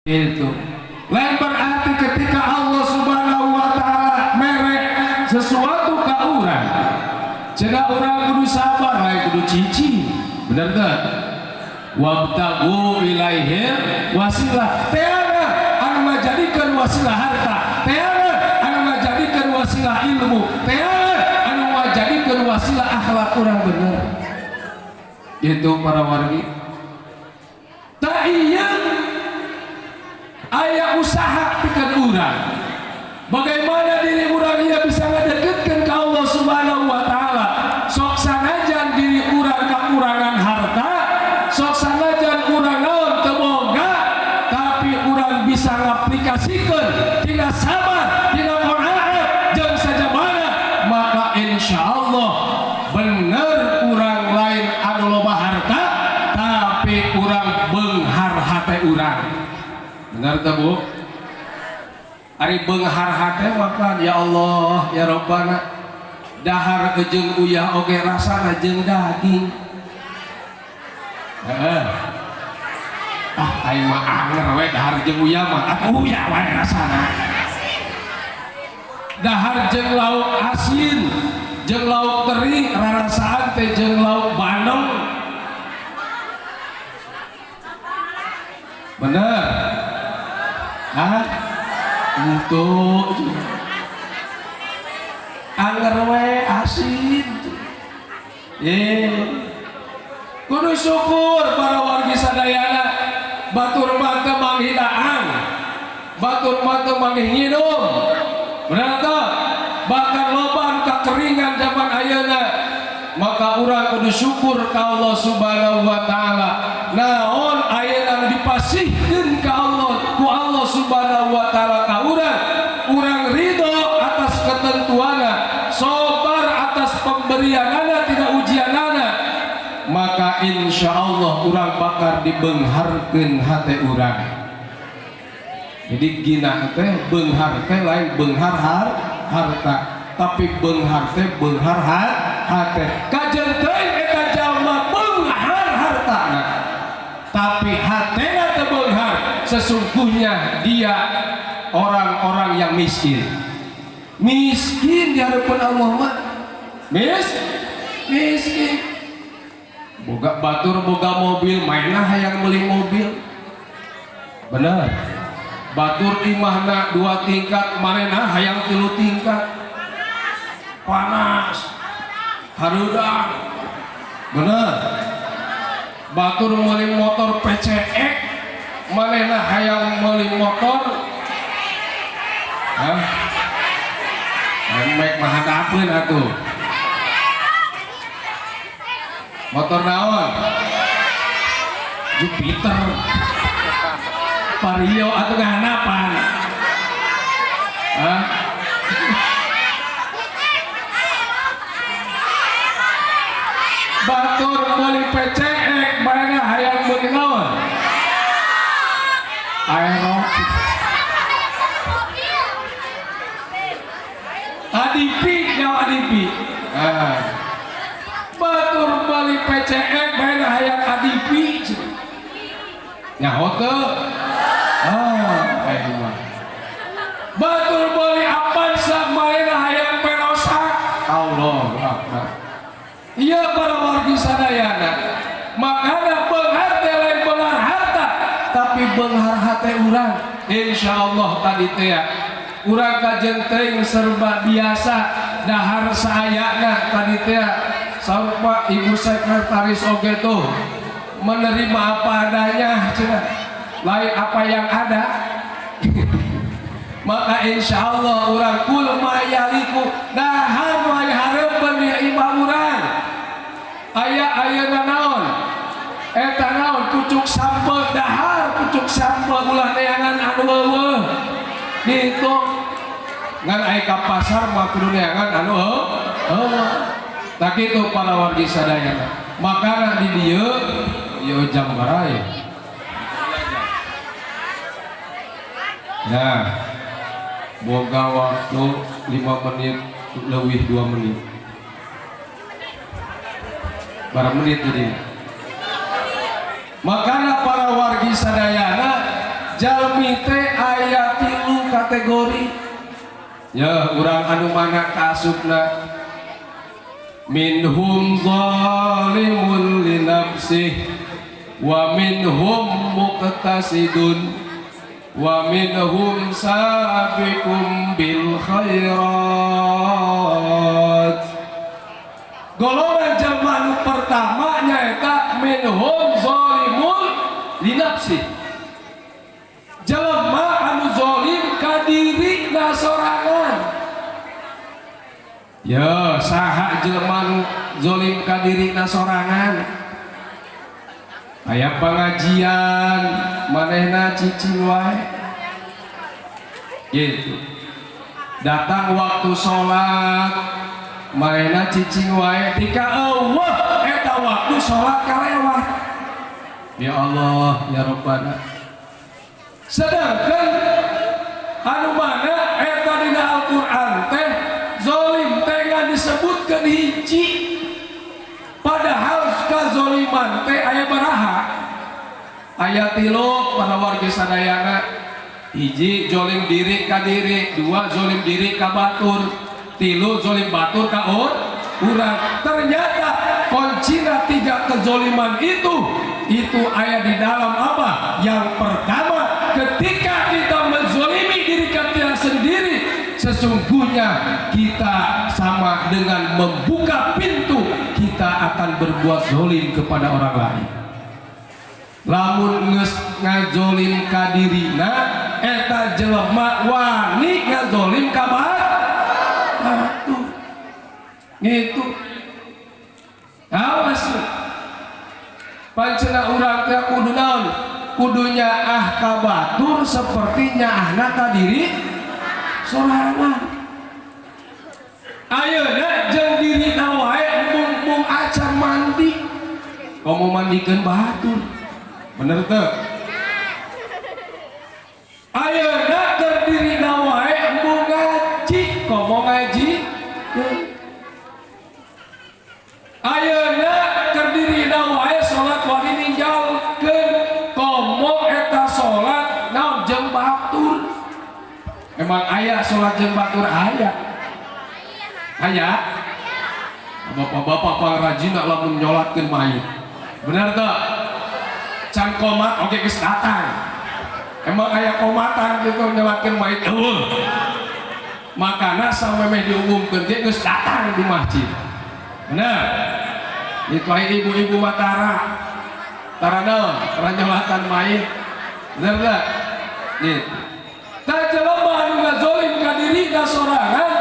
Itu lain berarti ketika Allah subhanahu wa ta'ala merek sesuatu ke orang cenah orang kudu sabar lain kudu cici bener gak? Wabtagu ilaihir wasilah teana anu majadikeun wasilah harta teana anu majadikeun wasilah ilmu teana anu majadikeun wasilah akhlak urang bener itu para wargi tak iya aya usaha pikeun urang bagaimana diri urang ia bisa ngadeketkeun ka Allah subhanahu wa ta'ala sok sanajan diri urang kakurangan harta sok sanajan urang naon teu boga tapi urang bisa ngaplikasikeun tina sabar tina qanaat jeung sajabana maka insyaallah bener urang lain anu loba harta tapi urang beunghar hate urang bener teu Bu ari beunghar hate maka ya Allah ya Rabbana dahar jeung uyah oge rasana jeung daging aing mah anger we dahar jeung uyah mah atuh uyah wae rasana dahar jeung lauk asin jeung lauk teri rarasaan teh jeung lauk bandeng bener untuk anger we asin kudu syukur para wargi sadayana batur mah teu manghidaang batur mah teu manghinum bener teu bahkan loba kakeringan zaman ayeuna maka urang kudu syukur ka Allah subhanahu wa ta'ala naon ayeuna dipasihkeun ka Allah ku Allah subhanahu wa ta'ala ka urang ridho atas ketentuanna sabar atas pemberianana tidak ujianana maka insyaallah urang bakal dibeungharkeun hate urang jadi gina teh beunghar teh lain beunghar harta tapi beunghar teh beunghar hate kajen teuing eta jalma beunghar hartana tapi hatena teu beunghar sesungguhnya dia orang-orang yang miskin di hadapan Allah mah miskin boga batur boga mobil mainah hayang meuli mobil bener batur imahna 2 tingkat manehna hayang 3 tingkat panas harudak bener batur meuli motor PCX manehna hayang meuli motor mek mahadapeun atuh motor naon Jupiter Vario atau ngahanapan batur meuli PCX manehna hayang meuli naon aero adipi nyawa adipi batur beli PCX mainah hayang adipi nyaho teu batur beli Avanza mainah hayang Perosak Allah Akbar iya para wargi sadayana makana beunghar teh lain beunghar harta tapi beunghar hate urang insyaallah tadi teh ya urang kajen teuing serba biasa dahar saayana tadi teh sarupa ibu sekretaris oge tuh menerima apa adanya cenah lain apa yang ada maka insyaallah urang kul mayaliku dahar wae hareupeun ya imam urang aya naon eta naon pucuk sampel dahar pucuk sampel ulah neangan anu eueuh gitu ngan aya ka pasar mah kudu neangan anu tak itu para wargi sadayana makana di dieu jam baraya nah boga waktu 5 menit leuwih 2 menit barang menit jadi makana para wargi sadayana jalmi teh aya 3 kategori. Ya urang anu mana kasupna minhum zalimun li nafsih wa minhum muqtasidun wa minhum sabiqum bil khairat. Golongan jelema anu pertama nyaeta minhum zalimun li nafsih, jelema anu zalim ka dirina sorangan. Ya saha jelema anu zalim ka dirina sorangan? Aya pengajian manehna cicing wae gitu, datang waktu sholat manehna cicing wae, tika Allah eta waktu sholat kalewat. Ya Allah ya Rabbana. Sedangkan anu mana eta dina Al-Qur'an teh zalim teh ngan disebutkeun hiji, padahal kazoliman teh aya baraha. Aya 3 para wargi sadayana, hiji zolim diri ka diri, 2 zolim diri ka batur, 3 zolim batur ka urang. Ternyata kuncina 3 kezoliman itu aya di dalam apa? Yang pertama, ketika kita menzolimi diri kita sendiri, sesungguhnya kita sama dengan membuka pintu kita akan berbuat zolim kepada orang lain. Lamun geus ngazolim ka dirina, eta jelema wani ngazolim ka batur. Gitu. Awas. Pancena urang teh kudu naon? Kudunya ka batur seperti nyaahna ka diri sorangan. Ayeuna jeung dirina wae mung acan mandi. Komo mandikeun batur. Bener teu? Ayeuna keur dirina wae mung ngaji, komo ngaji. Ayeuna keur dirina wae salat wani ninggalkeun, komo eta salat naon jeung batur. Emang aya salat jeung batur aya? Aya? Bapak-bapak pangrajina lamun nyolatkeun mayit. Bener teu? Can komat oge geus datang. Emang aya komatan gitu nyolatkeun mayit eueuh. Makana samemeh diumumkeun ge geus datang di masjid. Bener? Itu aya ibu-ibu Matara. Tara naon? Tara nyolatan mayit. Bener teu? Nih. Tah jelema anu ngazolim ka dirina sorangan,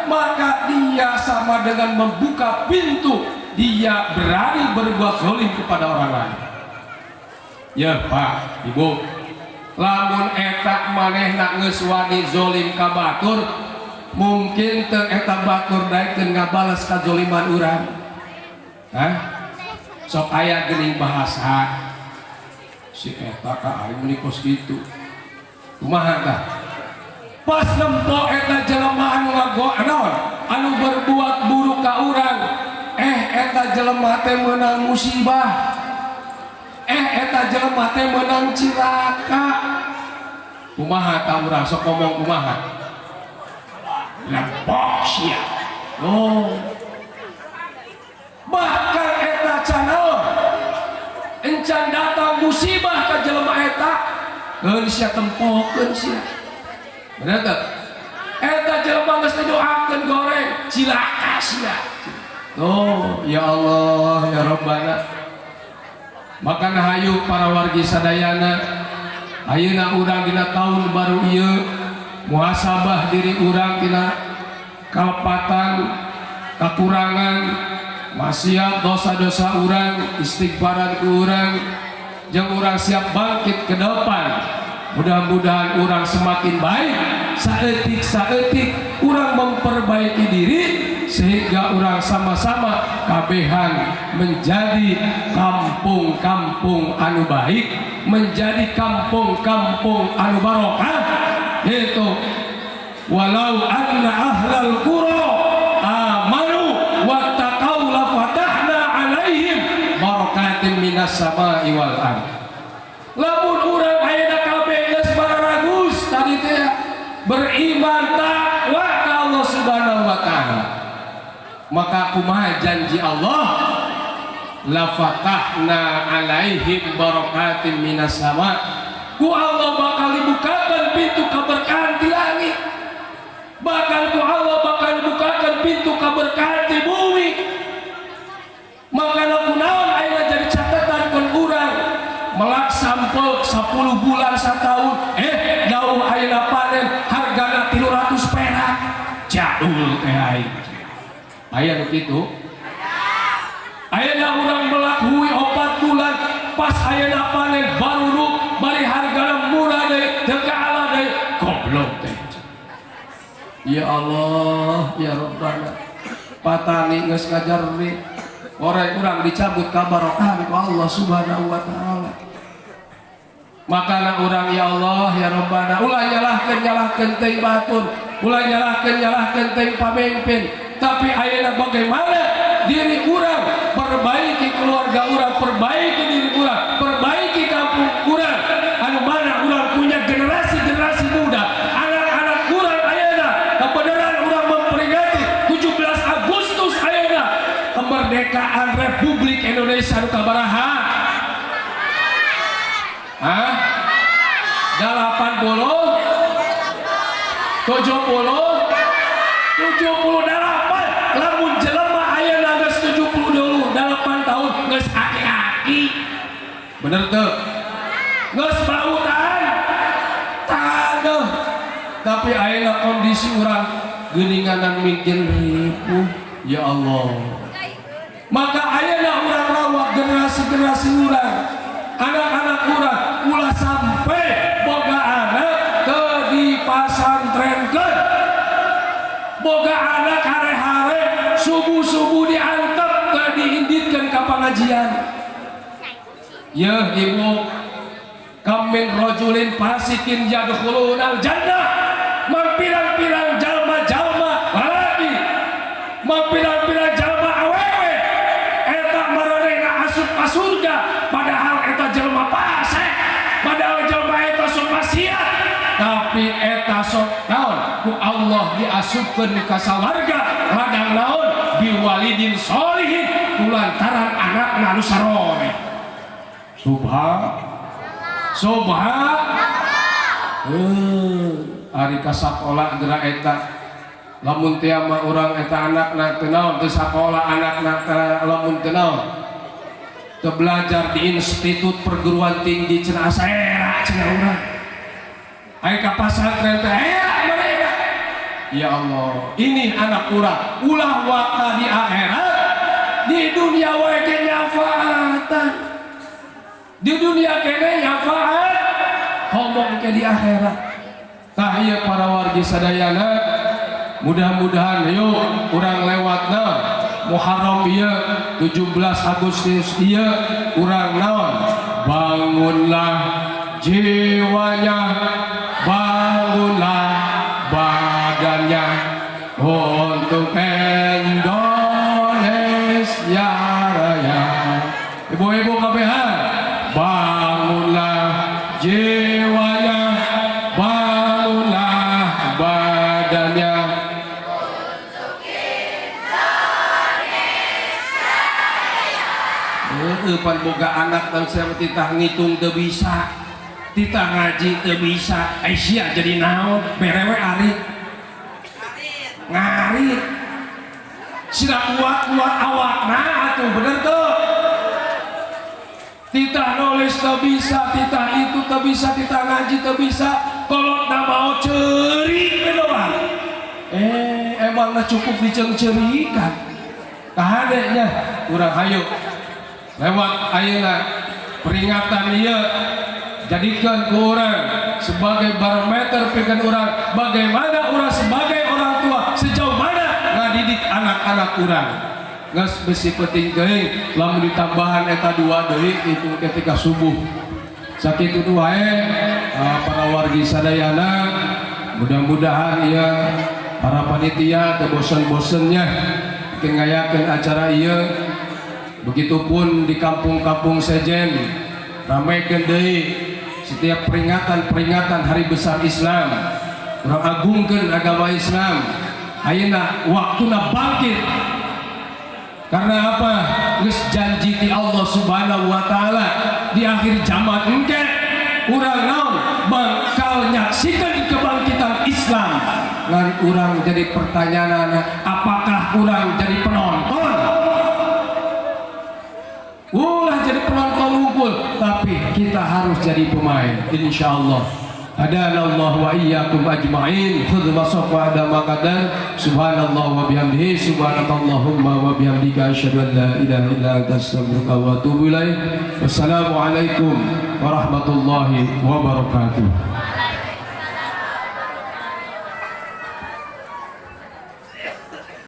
maka dia sama dengan membuka pintu dia berani berbuat zolim kepada orang lain. Ya Pak, Ibu, lamun eta manehna geus wani zolim ka batur, mungkin teu eta batur daekeun ngabales kazoliman urang. Hah? Sok aya geuning bahasa si eta ka aing meuni kos kitu. Kumaha tah? Pas nempo eta jelema anu naon? Anu berbuat buruk ka urang, eta jelema teh meunang musibah. Eta jelema teh meunang cilaka. Kumaha tah urang sok ngomong kumaha? Lempok sia. Oh. Bahkan eta can naon? Encan datang musibah ka jelema eta, geus sia tempokeun sia. Bener teu? Eta jelema geus didoakeun goreng cilaka sia. Oh, ya Allah, ya Rabbana. Maka hayu para wargi sadayana, ayeuna urang dina taun baru ieu muhasabah diri urang tina kalepatan, kakurangan, maksiat dosa-dosa urang, istighfaran ku urang, jeung urang siap bangkit ke depan. Mudah-mudahan urang semakin baik, saeutik-saeutik urang memperbaiki diri sehingga urang sama-sama kabehan menjadi kampung-kampung anu baik, menjadi kampung-kampung anu barokah. Itu walau anna ahlal qura amanu wattaqau la fatahna alaihim barakatin minas sama'i wal ardh. Lamun urang ayeuna kabeh geus beriman takwa ke Allah Subhanahu wa taala. Maka kumaha janji Allah, la fatahna alaihim barakatin minas sama. Ku Allah bakal dibukakan pintu keberkahan di langit. Bakal ku Allah bakal dibukakan pintu keberkahan di bumi. Maka laku naon ayeuna jadi catatan kun urang melak sampai 10 bulan 1 tahun jauh ayeuna panen hargana 300 perak jadul teh aing aya nu kitu ayeuna urang melakui 4 bulan pas ayeuna panen baru bari hargana murah deui teu kaala deui goblok teh. Ya Allah ya Rabbana patani geus ngajarri orang dicabut kabarokan ku Allah Subhanahu wa taala. Makana urang ya Allah ya Rabbana ulah nyalahkeun teuing batur, ulah nyalahkeun teuing pamimpin, tapi ayeuna bagaimana diri urang perbaiki keluarga urang, perbaiki diri urang, perbaiki kampung urang, anu mana urang punya generasi muda, anak-anak urang ayeuna kebenaran urang memperingati 17 Agustus ayeuna kemerdekaan Republik Indonesia nu kabaraha? 80 70 78 lamun jelema ayeuna geus 78 tahun geus aki-aki bener teu geus bautan tadeuh tapi ayeuna kondisi urang geuninganan mungkin ripuh ya Allah. Maka ayeuna urang rawat generasi urang, anak-anak urang ulah sampai boga anak teu dipasantrenkeun, boga anak hare-hare subuh-subuh diantep teu diinditkeun ka pangajian. Ya ibu, kam min rajulin fasikin yadkhulunal jannah, mampirang-pirang jalma-jalma lalaki, mampirang-pirang jalma awewe eta maranehna asup ka surga padahal eta jelma fasik, padahal jelma eta sok maksiat, tapi eta sok naon ku Allah diasupkeun ka sawarga ladang naon biwalidin sholihin kulantaran anakna anu sarone. Ari ka sakola geura eta lamun teu mah urang eta anakna teu naon teu sakola anakna lamun teu naon teu belajar di institut perguruan tinggi cenah saera cenah urang aya ka pasantren teh mereka. Ya Allah ini anak urang ulah waka di akhirat di dunia wae ge nyafaatan, di dunia kene nyafaat ngomong ke di akhirat. Tah ieu para wargi sadayana mudah-mudahan yuk urang lewatna Muharram ieu 17 Agustus ieu urang naon bangunlah jiwanya, bangunlah badannya untuk Indonesia Raya. Ibu-ibu kabehan bangunlah jiwanya, bangunlah badannya untuk Indonesia Raya. Pan boga anak dan saya titah ngitung teu bisa, titah ngaji teu bisa, Aisyah jadi naon berewe arit ngarit sida kuat awakna atuh bener tuh. Titah nulis teu bisa, titah itu teu bisa, titah ngaji teu bisa, kolotna mau ceurik doang. Emangna cukup diceng-cerikan. Kahadenya urang hayu lewat ayeuna peringatan ieu jadikan ku urang sebagai barometer pikeun urang bagaimana urang sebagai orang tua sejauh mana ngadidik anak-anak urang. Geus besi penting geuing lamun ditambahan eta 2 deui itu ketika subuh. Sakitu wae para wargi sadayana mudah-mudahan ya para panitia teu bosen-bosennya bikin ngayakeun acara ieu. Begitupun di kampung-kampung sejen ramekeun deui setiap peringatan Hari Besar Islam urang agungkeun agama Islam. Ayeuna waktuna bangkit. Karena apa? Geus janji ti Allah Subhanahu wa taala di akhir zaman engke urang naon bakal nyaksikan kebangkitan Islam. Ngan urang jadi pertanyaan, apakah urang jadi penonton? Ulah jadi penonton unggul, tapi kita harus jadi pemain, insyaallah. Hadanallahu wa iyyakum ajma'in. Khudh masaqwa ada maqadan. Subhanallah wa bihamdihi, subhanakallahumma wa bihamdika asyhadu an la ilaha illa anta astaghfiruka wa atubu ilaik. Wassalamu alaikum warahmatullahi wabarakatuh.